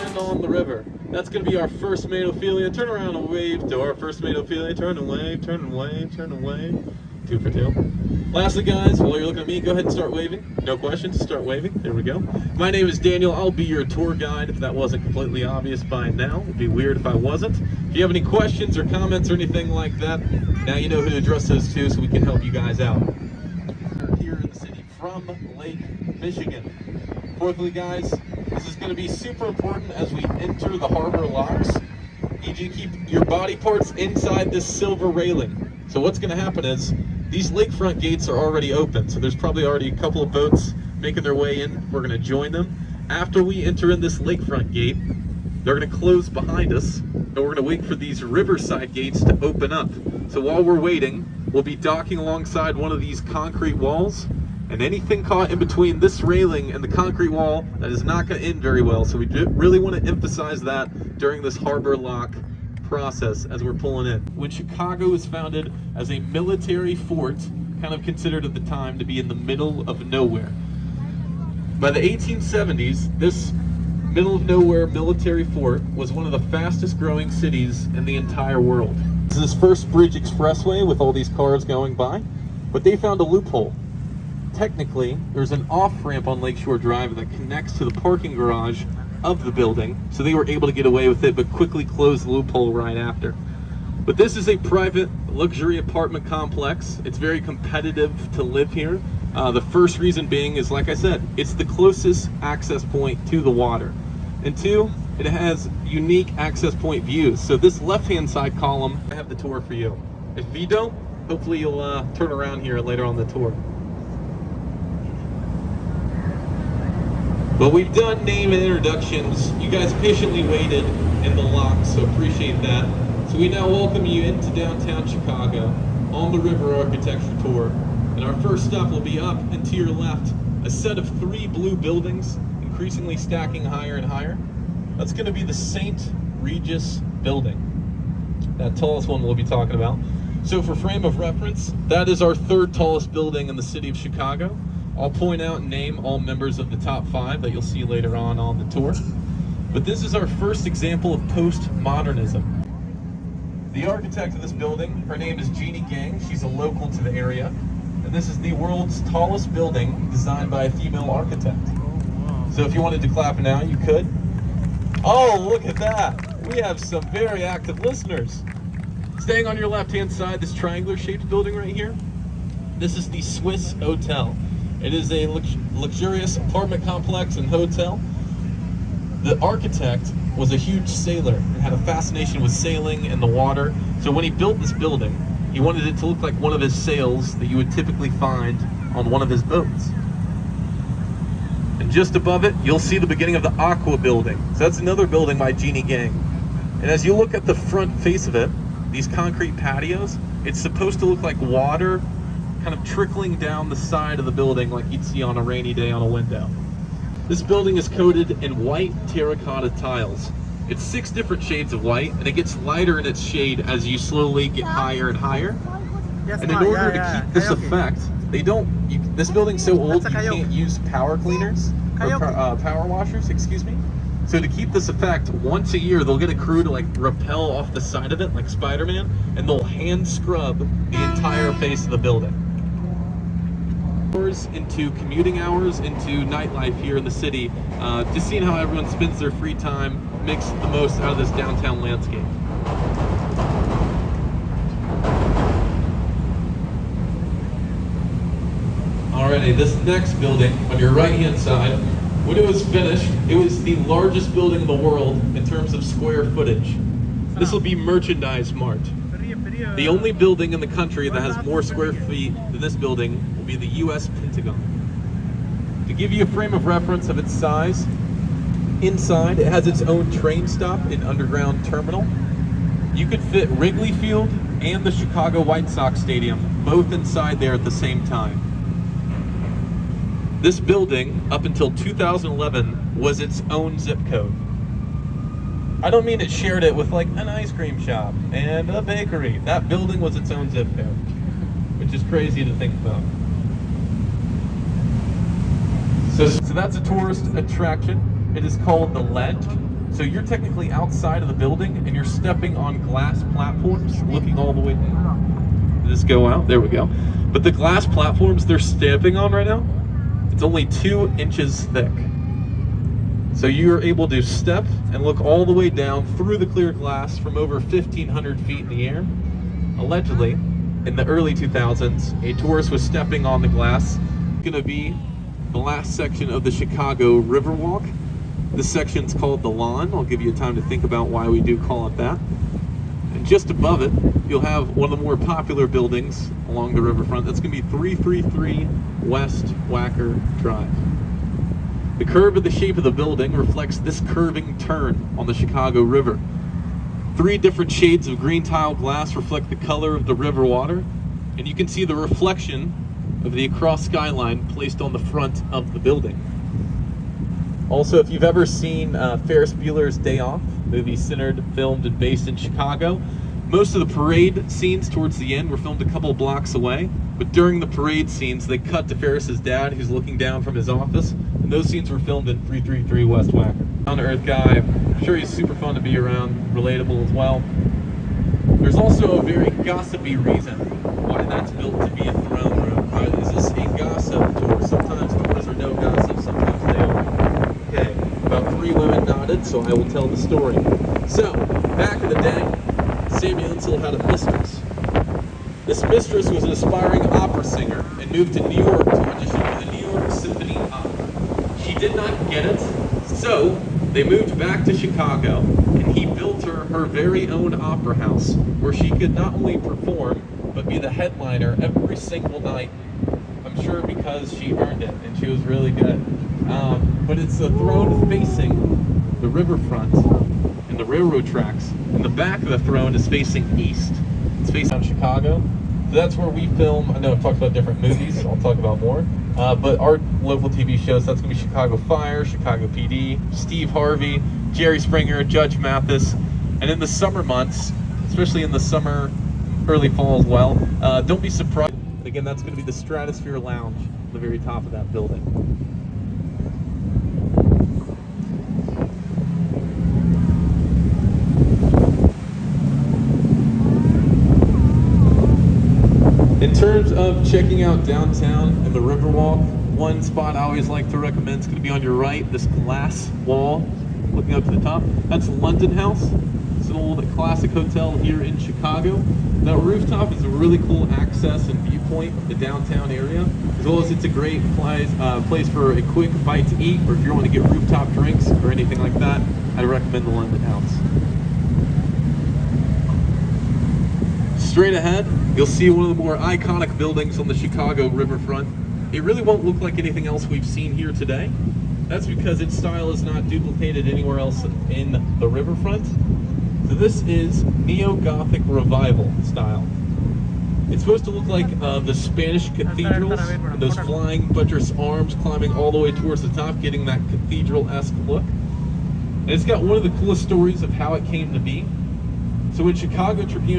And on the river. That's going to be our first mate, Ophelia. Turn around and wave to our first mate, Ophelia. Turn and wave, turn and wave, turn and wave. 2 for 2. Lastly, guys, while you're looking at me, go ahead and start waving. No questions, start waving. There we go. My name is Daniel. I'll be your tour guide if that wasn't completely obvious by now. It'd be weird if I wasn't. If you have any questions or comments or anything like that, now you know who to address those to so we can help you guys out. Here in the city from Lake Michigan. Fourthly, guys, this is going to be super important as we enter the harbor locks. You need you to keep your body parts inside this silver railing. So what's going to happen is these lakefront gates are already open, so there's probably already a couple of boats making their way in. We're going to join them. After we enter in this lakefront gate, they're going to close behind us, and we're going to wait for these riverside gates to open up. So while we're waiting, we'll be docking alongside one of these concrete walls, and anything caught in between this railing and the concrete wall, that is not going to end very well. So we really want to emphasize that during this harbor lock process as we're pulling in. When Chicago was founded as a military fort, kind of considered at the time to be in the middle of nowhere. By the 1870s, this middle of nowhere military fort was one of the fastest growing cities in the entire world. This is this first bridge expressway with all these cars going by, but they found a loophole. Technically, there's an off-ramp on Lakeshore Drive that connects to the parking garage of the building, so they were able to get away with it, but quickly closed the loophole right after. But this is a private luxury apartment complex. It's very competitive to live here. The first reason being is, like I said, it's the closest access point to the water. And 2, it has unique access point views. So this left-hand side column, I have the tour for you. If you don't, hopefully you'll turn around here later on the tour. But we've done name and introductions. You guys patiently waited in the lock, so appreciate that. So we now welcome you into downtown Chicago on the River Architecture Tour. And our first stop will be up and to your left, a set of 3 blue buildings, increasingly stacking higher and higher. That's going to be the St. Regis building. That tallest one we'll be talking about. So for frame of reference, that is our 3rd tallest building in the city of Chicago. I'll point out and name all members of the top 5 that you'll see later on the tour. But this is our first example of postmodernism. The architect of this building, her name is Jeannie Gang. She's a local to the area. And this is the world's tallest building designed by a female architect. So if you wanted to clap now, you could. Oh, look at that. We have some very active listeners. Staying on your left-hand side, this triangular-shaped building right here, this is the Swiss Hotel. It is a luxurious apartment complex and hotel. The architect was a huge sailor and had a fascination with sailing and the water. So when he built this building, he wanted it to look like one of his sails that you would typically find on one of his boats. And just above it, you'll see the beginning of the Aqua building. So that's another building by Jeannie Gang. And as you look at the front face of it, these concrete patios, it's supposed to look like water kind of trickling down the side of the building like you'd see on a rainy day on a window. This building is coated in white terracotta tiles. It's 6 different shades of white, and it gets lighter in its shade as you slowly get higher and higher. And in order to keep this effect, this building's so old you can't use power cleaners, or power washers, excuse me. So to keep this effect, once a year they'll get a crew to like rappel off the side of it like Spider-Man, and they'll hand scrub the entire face of the building. Into commuting hours, into nightlife here in the city, just seeing how everyone spends their free time, makes the most out of this downtown landscape. Alrighty, this next building on your right hand side, when it was finished, it was the largest building in the world in terms of square footage. This will be Merchandise Mart. The only building in the country that has more square feet than this building will be the U.S. Pentagon. To give you a frame of reference of its size, inside it has its own train stop and underground terminal. You could fit Wrigley Field and the Chicago White Sox Stadium both inside there at the same time. This building, up until 2011, was its own zip code. I don't mean it shared it with like an ice cream shop and a bakery. That building was its own zip code, which is crazy to think about. So that's a tourist attraction. It is called the Ledge. So you're technically outside of the building and you're stepping on glass platforms, looking all the way down. Just go out, there we go. But the glass platforms they're stepping on right now, it's only 2 inches thick. So you're able to step and look all the way down through the clear glass from over 1,500 feet in the air. Allegedly, in the early 2000s, a tourist was stepping on the glass. It's gonna be the last section of the Chicago Riverwalk. This section's called the Lawn. I'll give you time to think about why we do call it that. And just above it, you'll have one of the more popular buildings along the riverfront. That's gonna be 333 West Wacker Drive. The curve of the shape of the building reflects this curving turn on the Chicago River. 3 different shades of green tile glass reflect the color of the river water, and you can see the reflection of the across skyline placed on the front of the building. Also, if you've ever seen Ferris Bueller's Day Off, movie centered, filmed, and based in Chicago, most of the parade scenes towards the end were filmed a couple blocks away, but during the parade scenes, they cut to Ferris's dad, who's looking down from his office, and those scenes were filmed in 333 West Wacker. Down-to-earth guy, I'm sure he's super fun to be around, relatable as well. There's also a very gossipy reason why that's built to be a throne room. Is this a gossip tour? Sometimes tours are no gossip, sometimes they are. Okay, about 3 women nodded, so I will tell the story. So, back in the day, Samuel Insull had a mistress. This mistress was an aspiring opera singer and moved to New York to audition for the New York Symphony Opera. She did not get it, so they moved back to Chicago, and he built her her very own opera house, where she could not only perform, but be the headliner every single night. I'm sure because she earned it, and she was really good. But it's a throne facing the riverfront and the railroad tracks, and the back of the throne is facing east. It's facing out Chicago. So that's where we film. I know I've talked about different movies, I'll talk about more. But our local TV shows, that's gonna be Chicago Fire, Chicago PD, Steve Harvey, Jerry Springer, Judge Mathis. And in the summer months, especially in the summer, early fall as well, don't be surprised. Again, that's gonna be the Stratosphere Lounge, at the very top of that building. In terms of checking out downtown and the Riverwalk, one spot I always like to recommend is going to be on your right, this glass wall looking up to the top. That's London House. It's an old classic hotel here in Chicago. That rooftop is a really cool access and viewpoint of the downtown area, as well as it's a great place for a quick bite to eat, or if you want to get rooftop drinks or anything like that, I'd recommend the London House. Straight ahead, you'll see one of the more iconic buildings on the Chicago riverfront. It really won't look like anything else we've seen here today. That's because its style is not duplicated anywhere else in the riverfront. So this is Neo-Gothic Revival style. It's supposed to look like the Spanish cathedrals, and those flying buttress arms climbing all the way towards the top, getting that cathedral-esque look. And it's got one of the coolest stories of how it came to be. So when Chicago Tribune